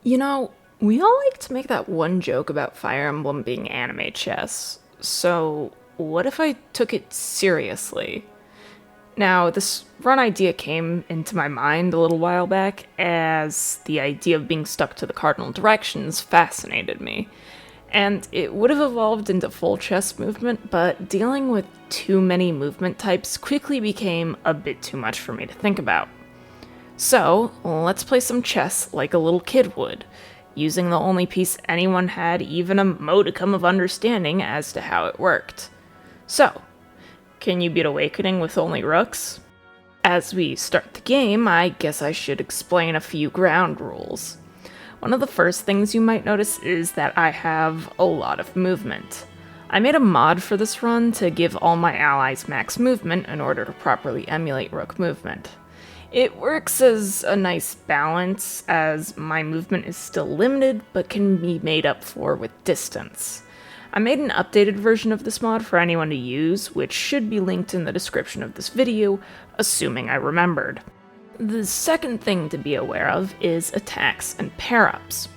You know, we all like to make that one joke about Fire Emblem being anime chess. So, what if I took it seriously? Now, this run idea came into my mind a little while back as the idea of being stuck to the cardinal directions fascinated me. And it would have evolved into full chess movement, but dealing with too many movement types quickly became a bit too much for me to think about. So, let's play some chess like a little kid would, using the only piece anyone had even a modicum of understanding as to how it worked. So, can you beat Awakening with only rooks? As we start the game, I guess I should explain a few ground rules. One of the first things you might notice is that I have a lot of movement. I made a mod for this run to give all my allies max movement in order to properly emulate rook movement. It works as a nice balance, as my movement is still limited, but can be made up for with distance. I made an updated version of this mod for anyone to use, which should be linked in the description of this video, assuming I remembered. The second thing to be aware of is attacks and pair-ups.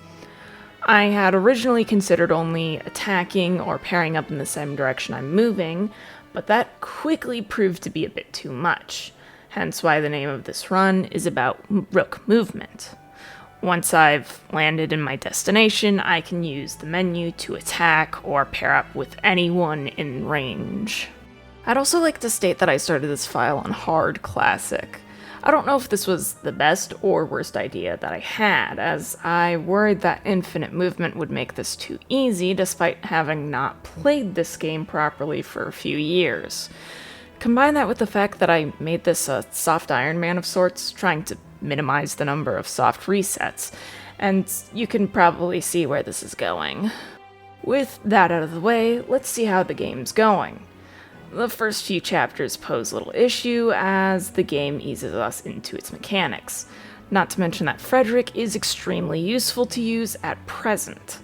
I had originally considered only attacking or pairing up in the same direction I'm moving, but that quickly proved to be a bit too much. Hence why the name of this run is about rook movement. Once I've landed in my destination, I can use the menu to attack or pair up with anyone in range. I'd also like to state that I started this file on hard classic. I don't know if this was the best or worst idea that I had, as I worried that infinite movement would make this too easy despite having not played this game properly for a few years. Combine that with the fact that I made this a soft Iron Man of sorts, trying to minimize the number of soft resets, and you can probably see where this is going. With that out of the way, let's see how the game's going. The first few chapters pose little issue as the game eases us into its mechanics, not to mention that Frederick is extremely useful to use at present.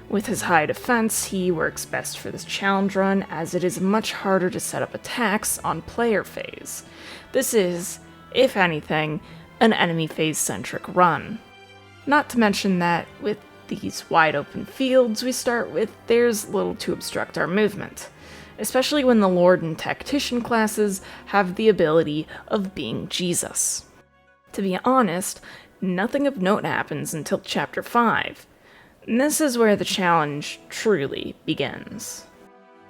With his high defense, he works best for this challenge run, as it is much harder to set up attacks on player phase. This is, if anything, an enemy phase-centric run. Not to mention that, with these wide open fields we start with, there's little to obstruct our movement, especially when the Lord and Tactician classes have the ability of being Jesus. To be honest, nothing of note happens until Chapter 5. This is where the challenge truly begins.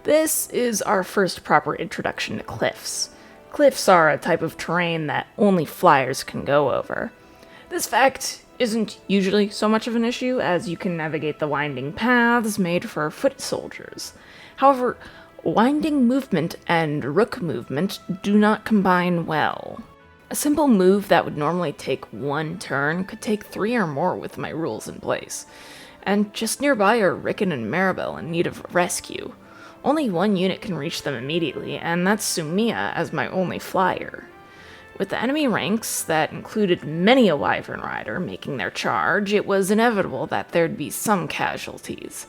This is our first proper introduction to cliffs. Cliffs are a type of terrain that only flyers can go over. This fact isn't usually so much of an issue, as you can navigate the winding paths made for foot soldiers. However, winding movement and rook movement do not combine well. A simple move that would normally take one turn could take 3 or more with my rules in place. And just nearby are Rickon and Maribel in need of rescue. Only one unit can reach them immediately, and that's Sumiya as my only flyer. With the enemy ranks that included many a Wyvern Rider making their charge, it was inevitable that there'd be some casualties.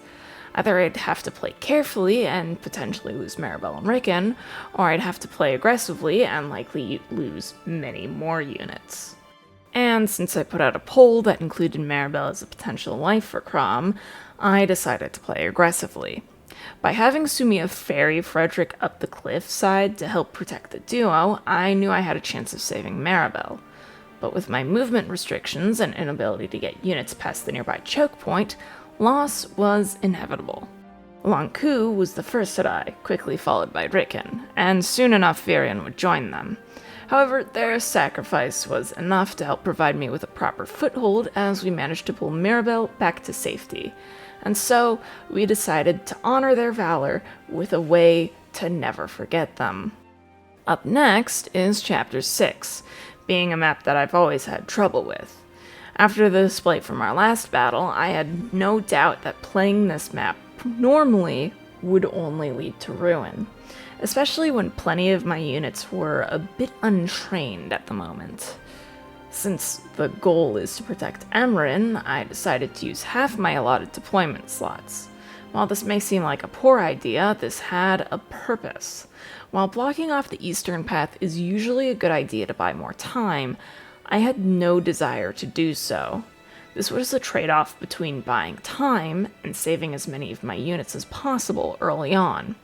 Either I'd have to play carefully and potentially lose Maribel and Rickon, or I'd have to play aggressively and likely lose many more units. And since I put out a poll that included Maribel as a potential wife for Crom, I decided to play aggressively. By having Sumiya ferry Frederick up the cliffside to help protect the duo, I knew I had a chance of saving Maribel. But with my movement restrictions and inability to get units past the nearby choke point, loss was inevitable. Lanku was the first to die, quickly followed by Rickon, and soon enough Varian would join them. However, their sacrifice was enough to help provide me with a proper foothold as we managed to pull Maribel back to safety. And so, we decided to honor their valor with a way to never forget them. Up next is Chapter 6, being a map that I've always had trouble with. After the display from our last battle, I had no doubt that playing this map normally would only lead to ruin, especially when plenty of my units were a bit untrained at the moment. Since the goal is to protect Emrin, I decided to use half my allotted deployment slots. While this may seem like a poor idea, this had a purpose. While blocking off the eastern path is usually a good idea to buy more time, I had no desire to do so. This was a trade-off between buying time and saving as many of my units as possible early on.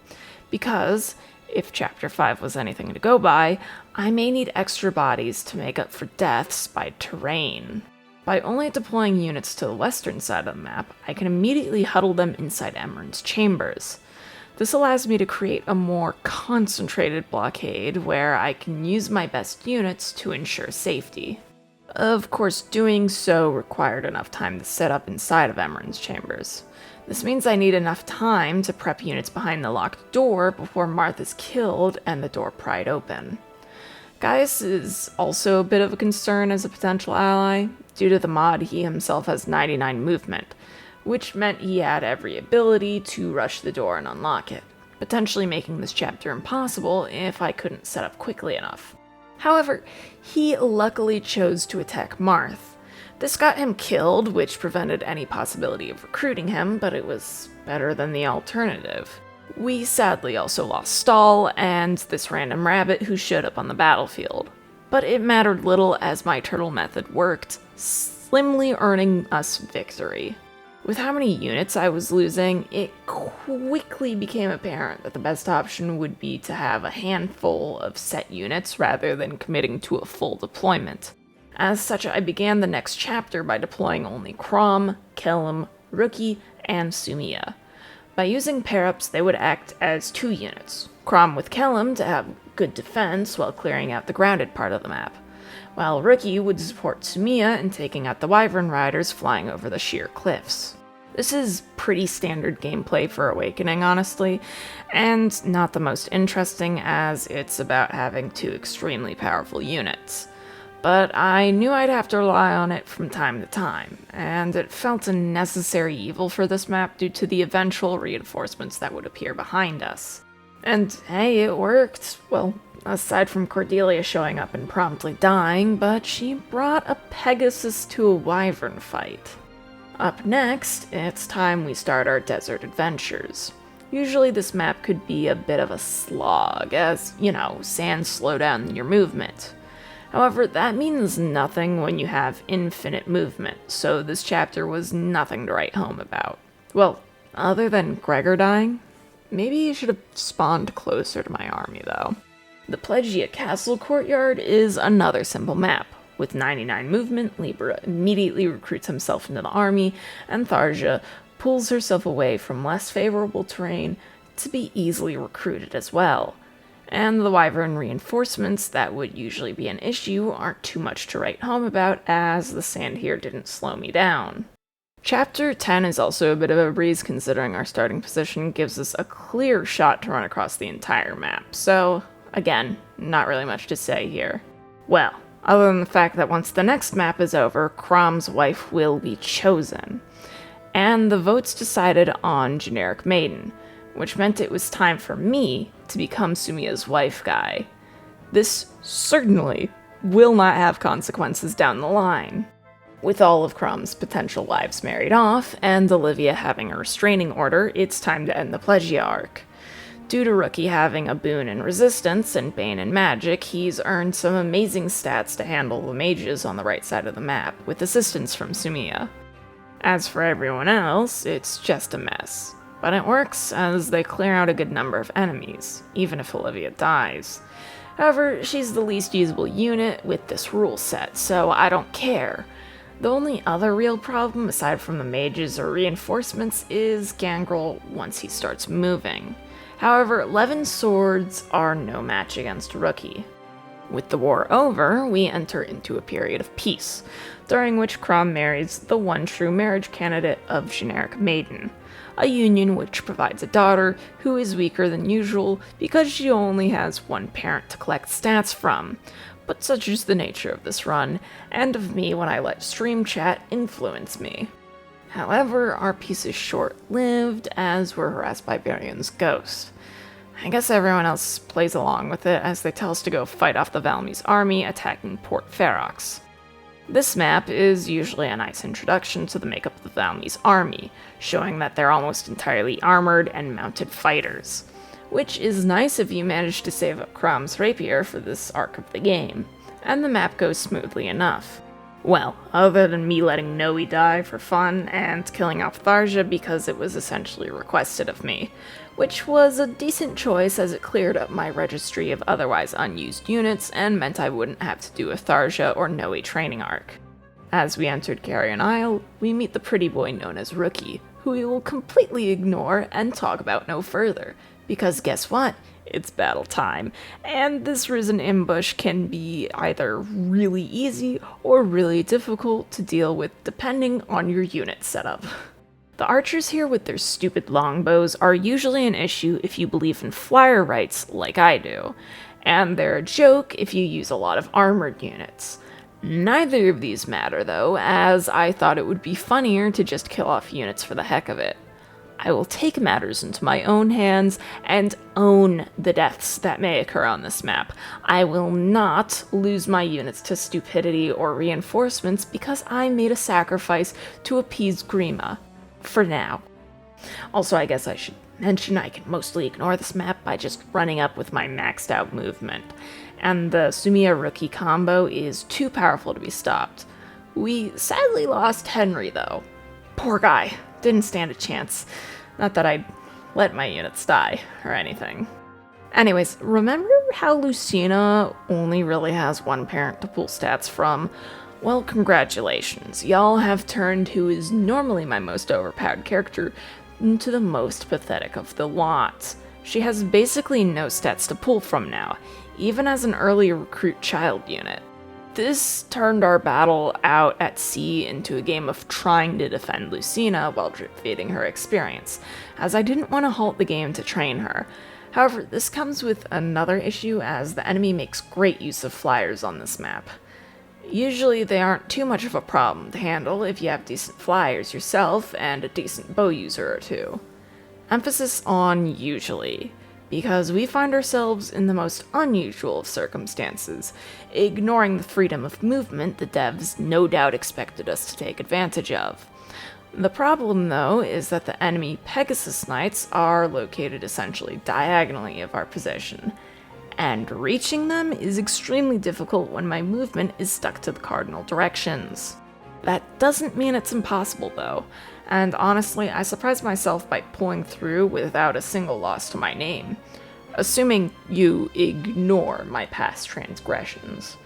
Because, if Chapter 5 was anything to go by, I may need extra bodies to make up for deaths by terrain. By only deploying units to the western side of the map, I can immediately huddle them inside Emran's chambers. This allows me to create a more concentrated blockade where I can use my best units to ensure safety. Of course, doing so required enough time to set up inside of Emran's chambers. This means I need enough time to prep units behind the locked door before Marth is killed and the door pried open. Gaius is also a bit of a concern as a potential ally. Due to the mod, he himself has 99 movement, which meant he had every ability to rush the door and unlock it, potentially making this chapter impossible if I couldn't set up quickly enough. However, he luckily chose to attack Marth. This got him killed, which prevented any possibility of recruiting him, but it was better than the alternative. We sadly also lost Stahl and this random rabbit who showed up on the battlefield. But it mattered little as my turtle method worked, slimly earning us victory. With how many units I was losing, it quickly became apparent that the best option would be to have a handful of set units rather than committing to a full deployment. As such, I began the next chapter by deploying only Crom, Kellum, Rookie, and Sumiya. By using pair-ups, they would act as 2 units. Crom with Kellum to have good defense while clearing out the grounded part of the map, while Rookie would support Sumiya in taking out the Wyvern Riders flying over the sheer cliffs. This is pretty standard gameplay for Awakening, honestly, and not the most interesting as it's about having 2 extremely powerful units. But I knew I'd have to rely on it from time to time, and it felt a necessary evil for this map due to the eventual reinforcements that would appear behind us. And hey, it worked. Well, aside from Cordelia showing up and promptly dying, but she brought a Pegasus to a Wyvern fight. Up next, it's time we start our desert adventures. Usually this map could be a bit of a slog, as, sand slow down your movement. However, that means nothing when you have infinite movement, so this chapter was nothing to write home about. Well, other than Gregor dying, maybe he should have spawned closer to my army, though. The Plegia Castle Courtyard is another simple map. With 99 movement, Libra immediately recruits himself into the army, and Tharja pulls herself away from less favorable terrain to be easily recruited as well. And the Wyvern reinforcements that would usually be an issue aren't too much to write home about, as the sand here didn't slow me down. Chapter 10 is also a bit of a breeze considering our starting position gives us a clear shot to run across the entire map, so, again, not really much to say here. Well, other than the fact that once the next map is over, Crom's wife will be chosen. And the votes decided on Generic Maiden, which meant it was time for me to become Sumiya's wife guy. This certainly will not have consequences down the line. With all of Crom's potential wives married off, and Olivia having a restraining order, it's time to end the Plegia arc. Due to Rookie having a boon in resistance and bane in magic, he's earned some amazing stats to handle the mages on the right side of the map, with assistance from Sumiya. As for everyone else, it's just a mess. But it works, as they clear out a good number of enemies, even if Olivia dies. However, she's the least usable unit with this rule set, so I don't care. The only other real problem, aside from the mages or reinforcements, is Gangrel once he starts moving. However, Levin swords are no match against Rookie. With the war over, we enter into a period of peace, during which Crom marries the one true marriage candidate of Generic Maiden, a union which provides a daughter who is weaker than usual because she only has one parent to collect stats from, but such is the nature of this run, and of me when I let stream chat influence me. However, our peace is short-lived, as we're harassed by Varian's ghost. I guess everyone else plays along with it, as they tell us to go fight off the Valmy's army attacking Port Ferox. This map is usually a nice introduction to the makeup of the Valmy's army, showing that they're almost entirely armored and mounted fighters, which is nice if you manage to save up Crom's rapier for this arc of the game, and the map goes smoothly enough. Well, other than me letting Noe die for fun and killing off Tharja because it was essentially requested of me, which was a decent choice as it cleared up my registry of otherwise unused units and meant I wouldn't have to do a Tharja or Noe training arc. As we entered Carrion Isle, we meet the pretty boy known as Rookie, who we will completely ignore and talk about no further, because guess what? It's battle time, and this risen ambush can be either really easy or really difficult to deal with depending on your unit setup. The archers here with their stupid longbows are usually an issue if you believe in flyer rights like I do, and they're a joke if you use a lot of armored units. Neither of these matter though, as I thought it would be funnier to just kill off units for the heck of it. I will take matters into my own hands and own the deaths that may occur on this map. I will not lose my units to stupidity or reinforcements because I made a sacrifice to appease Grima. For now. Also, I guess I should mention I can mostly ignore this map by just running up with my maxed out movement. And the Sumiya Rookie combo is too powerful to be stopped. We sadly lost Henry though. Poor guy. Didn't stand a chance. Not that I'd let my units die, or anything. Anyways, remember how Lucina only really has one parent to pull stats from? Well, congratulations. Y'all have turned who is normally my most overpowered character into the most pathetic of the lot. She has basically no stats to pull from now, even as an early recruit child unit. This turned our battle out at sea into a game of trying to defend Lucina while drip feeding her experience, as I didn't want to halt the game to train her. However, this comes with another issue as the enemy makes great use of flyers on this map. Usually they aren't too much of a problem to handle if you have decent flyers yourself and a decent bow user or two. Emphasis on usually, because we find ourselves in the most unusual of circumstances, ignoring the freedom of movement the devs no doubt expected us to take advantage of. The problem, though, is that the enemy Pegasus Knights are located essentially diagonally of our position, and reaching them is extremely difficult when my movement is stuck to the cardinal directions. That doesn't mean it's impossible, though, and honestly, I surprised myself by pulling through without a single loss to my name, assuming you ignore my past transgressions.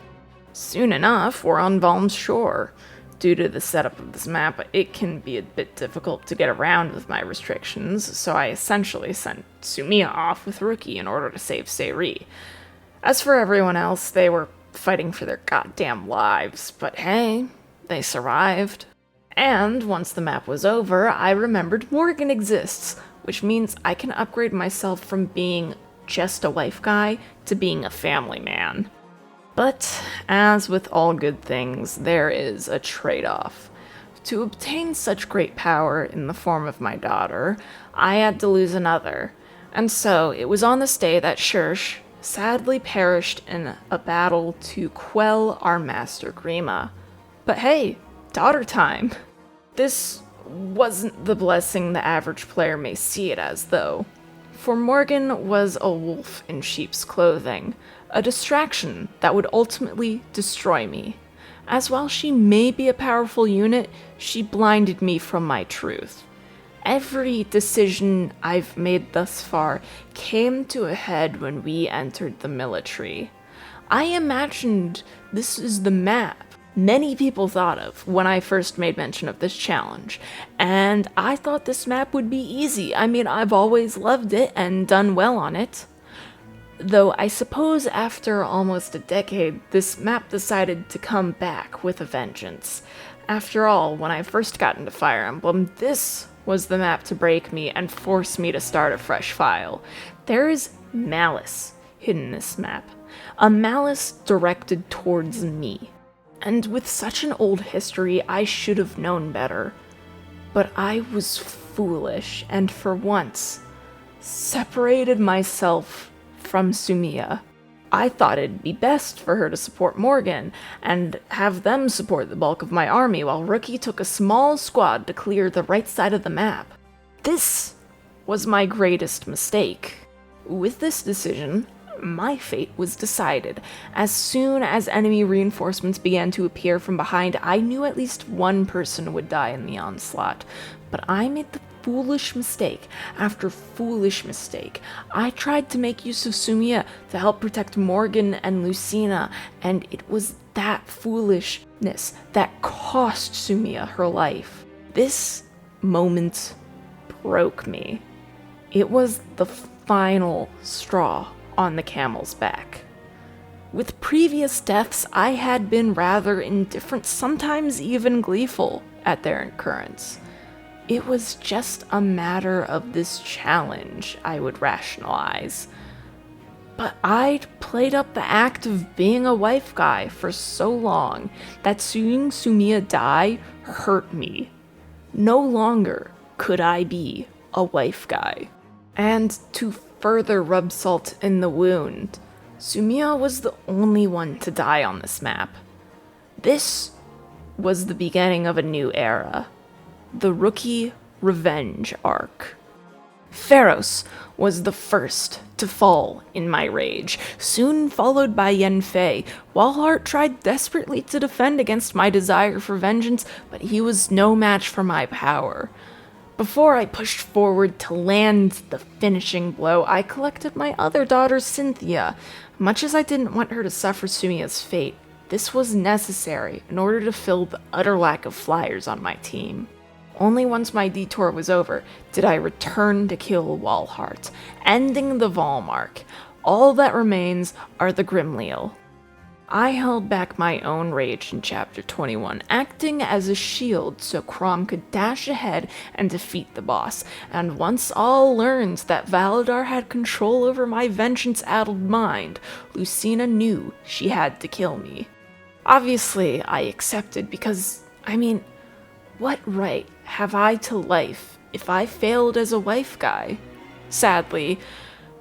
Soon enough, we're on Valm's shore. Due to the setup of this map, it can be a bit difficult to get around with my restrictions, so I essentially sent Sumiya off with Rookie in order to save Seiri. As for everyone else, they were fighting for their goddamn lives, but hey, they survived. And once the map was over, I remembered Morgan exists, which means I can upgrade myself from being just a wife guy to being a family man. But, as with all good things, there is a trade-off. To obtain such great power in the form of my daughter, I had to lose another. And so, it was on this day that Shirsh sadly perished in a battle to quell our master Grima. But hey, daughter time! This wasn't the blessing the average player may see it as, though. For Morgan was a wolf in sheep's clothing, a distraction that would ultimately destroy me. As while she may be a powerful unit, she blinded me from my truth. Every decision I've made thus far came to a head when we entered the military. I imagined this is the map many people thought of when I first made mention of this challenge, and I thought this map would be easy. I mean, I've always loved it and done well on it. Though I suppose after almost a decade, this map decided to come back with a vengeance. After all, when I first got into Fire Emblem, this was the map to break me and force me to start a fresh file. There is malice hidden in this map, a malice directed towards me. And with such an old history, I should have known better. But I was foolish, and for once, separated myself from Sumiya. I thought it'd be best for her to support Morgan, and have them support the bulk of my army while Rookie took a small squad to clear the right side of the map. This was my greatest mistake. With this decision, my fate was decided. As soon as enemy reinforcements began to appear from behind, I knew at least one person would die in the onslaught. But I made the foolish mistake after foolish mistake. I tried to make use of Sumiya to help protect Morgan and Lucina, and it was that foolishness that cost Sumiya her life. This moment broke me. It was the final straw on the camel's back. With previous deaths, I had been rather indifferent, sometimes even gleeful, at their occurrence. It was just a matter of this challenge, I would rationalize. But I'd played up the act of being a wife guy for so long that seeing Sumiya die hurt me. No longer could I be a wife guy. And to further rub salt in the wound, Sumiya was the only one to die on this map. This was the beginning of a new era. The Rookie Revenge arc. Pharos was the first to fall in my rage, soon followed by Yanfei. Walhart tried desperately to defend against my desire for vengeance, but he was no match for my power. Before I pushed forward to land the finishing blow, I collected my other daughter, Cynthia. Much as I didn't want her to suffer Sumiya's fate, this was necessary in order to fill the utter lack of flyers on my team. Only once my detour was over did I return to kill Walhart, ending the Volmark. All that remains are the Grimleal. I held back my own rage in Chapter 21, acting as a shield so Crom could dash ahead and defeat the boss, and once all learned that Valadar had control over my vengeance-addled mind, Lucina knew she had to kill me. Obviously, I accepted because, what right have I to life if I failed as a wife guy? Sadly,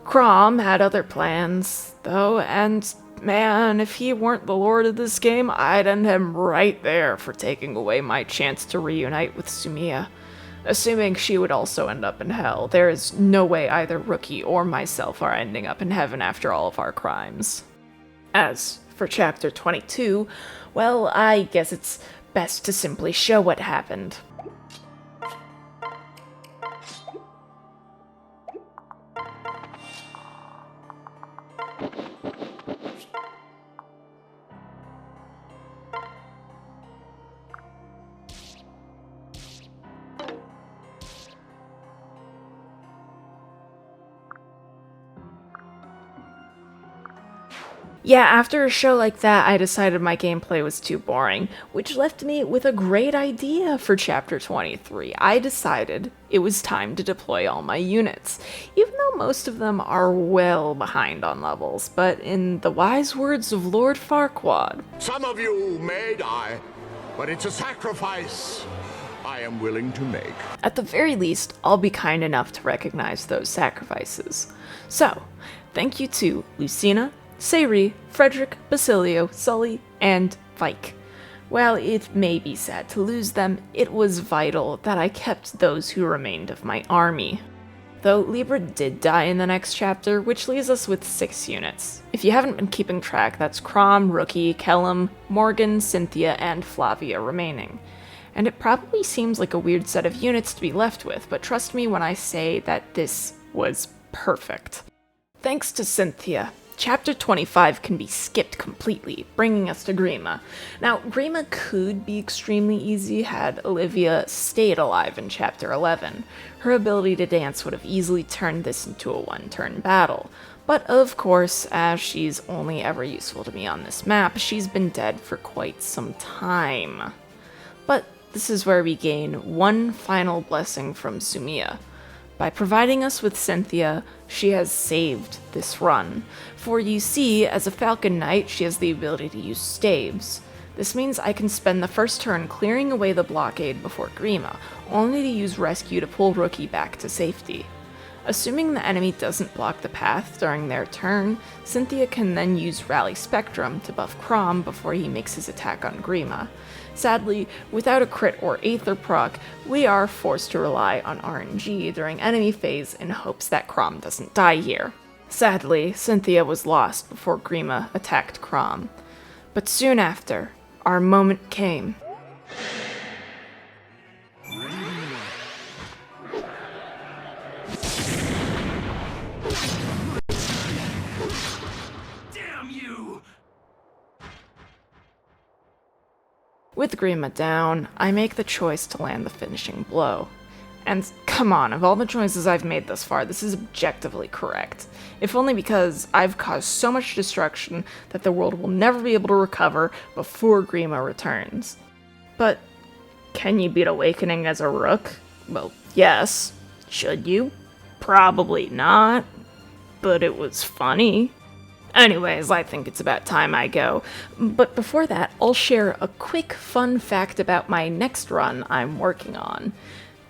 Crom had other plans, though, and man, if he weren't the lord of this game, I'd end him right there for taking away my chance to reunite with Sumiya. Assuming she would also end up in hell, there is no way either Rookie or myself are ending up in heaven after all of our crimes. As for Chapter 22, well, I guess it's best to simply show what happened. Yeah, after a show like that, I decided my gameplay was too boring, which left me with a great idea for Chapter 23. I decided it was time to deploy all my units, even though most of them are well behind on levels, but in the wise words of Lord Farquaad, "Some of you may die, but it's a sacrifice I am willing to make." At the very least, I'll be kind enough to recognize those sacrifices. So, thank you to Lucina, Sayri, Frederick, Basilio, Sully, and Vike. While it may be sad to lose them, it was vital that I kept those who remained of my army. Though Libra did die in the next chapter, which leaves us with 6 units. If you haven't been keeping track, that's Crom, Rookie, Kellum, Morgan, Cynthia, and Flavia remaining. And it probably seems like a weird set of units to be left with, but trust me when I say that this was perfect. Thanks to Cynthia, Chapter 25 can be skipped completely, bringing us to Grima. Now, Grima could be extremely easy had Olivia stayed alive in Chapter 11. Her ability to dance would have easily turned this into a one-turn battle. But of course, as she's only ever useful to me on this map, she's been dead for quite some time. But this is where we gain one final blessing from Sumiya. By providing us with Cynthia, she has saved this run. For you see, as a Falcon Knight, she has the ability to use staves. This means I can spend the first turn clearing away the blockade before Grima, only to use Rescue to pull Rookie back to safety. Assuming the enemy doesn't block the path during their turn, Cynthia can then use Rally Spectrum to buff Crom before he makes his attack on Grima. Sadly, without a crit or Aether proc, we are forced to rely on RNG during enemy phase in hopes that Crom doesn't die here. Sadly, Cynthia was lost before Grima attacked Crom. But soon after, our moment came. Damn you! With Grima down, I make the choice to land the finishing blow. And come on, of all the choices I've made thus far, this is objectively correct. If only because I've caused so much destruction that the world will never be able to recover before Grima returns. But can you beat Awakening as a rook? Well, yes. Should you? Probably not. But it was funny. Anyways, I think it's about time I go. But before that, I'll share a quick fun fact about my next run I'm working on.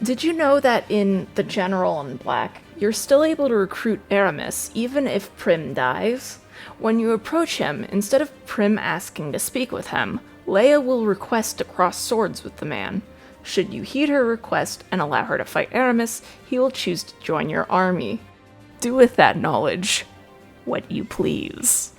Did you know that in The General in Black, you're still able to recruit Aramis even if Prim dies? When you approach him, instead of Prim asking to speak with him, Leia will request to cross swords with the man. Should you heed her request and allow her to fight Aramis, he will choose to join your army. Do with that knowledge what you please.